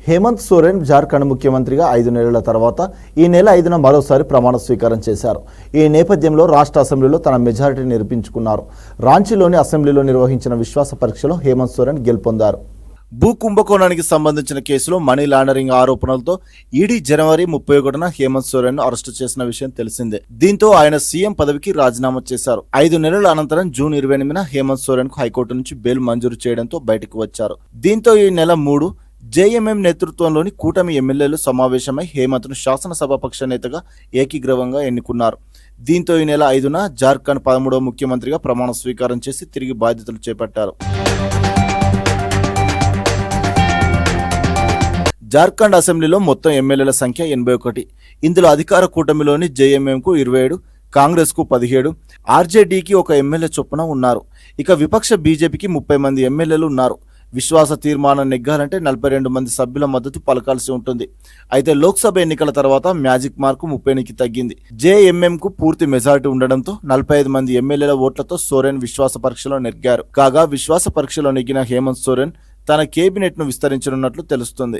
హేమంత్ సోరెన్ జార్ఖండ్ ముఖ్యమంత్రిగా 5 నెలల తర్వాత ఈ నెల 5న మరోసారి ప్రమాణ స్వీకారం చేశారు. ఈ నేపథ్యంలో రాష్ట్ర అసెంబ్లీలో తన మెజారిటీ నిరూపించుకున్నారు. రాంచీలోని అసెంబ్లీలో నిర్వహించిన విశ్వాస పరీక్షలో హేమంత్ సోరెన్ గెలుపొందారు. భూ కుంభకోణానికి సంబంధించిన కేసులో మనీ లాండరింగ్ ఆరోపణలతో ఈడీ జనవరి 31న హేమంత్ సోరెన్ అరెస్టు చేసిన విషయం తెలిసిందే. దీంతో ఆయన సీఎం పదవికి రాజీనామా చేశారు. 5 నెలల అనంతరం జూన్ 28న హేమంత్ సోరెన్ కు హైకోర్టు నుంచి బెయిల్ మంజూరు చేయడంతో బయటకు వచ్చారు. దీంతో ఈ నెల 3 జేఎంఎం నేతృత్వంలోని కూటమి ఎమ్మెల్యేలు సమావేశమై హేమంత్ను శాసనసభాపక్ష నేతగా ఏకీగ్రీవంగా ఎన్నుకున్నారు. దీంతో ఈ నెల 5న జార్ఖండ్ 13వ ముఖ్యమంత్రిగా ప్రమాణ స్వీకారం చేసి తిరిగి బాధ్యతలు చేపట్టారు. జార్ఖండ్ అసెంబ్లీలో మొత్తం ఎమ్మెల్యేల సంఖ్య 81. ఇందులో అధికార కూటమిలోని జేఎంఎంకు 27, కాంగ్రెస్కు 17, ఆర్జేడీకి 1 ఎమ్మెల్యే చొప్పున ఉన్నారు. ఇక విపక్ష బీజేపీకి 30 మంది ఎమ్మెల్యేలు ఉన్నారు. విశ్వాస తీర్మానం నెగ్గాలంటే 42 మంది సభ్యుల మద్దతు పలకాల్సి ఉంటుంది. అయితే లోక్సభ ఎన్నికల తర్వాత మ్యాజిక్ మార్కు 30కి తగ్గింది. జేఎంఎంకు పూర్తి మెజారిటీ ఉండడంతో 45 మంది ఎమ్మెల్యేల ఓట్లతో సోరెన్ విశ్వాస పరీక్షలో నెగ్గారు. కాగా విశ్వాస పరీక్షలో నెగ్గిన హేమంత్ సోరెన్ తన కేబినెట్ ను విస్తరించనున్నట్లు తెలుస్తుంది.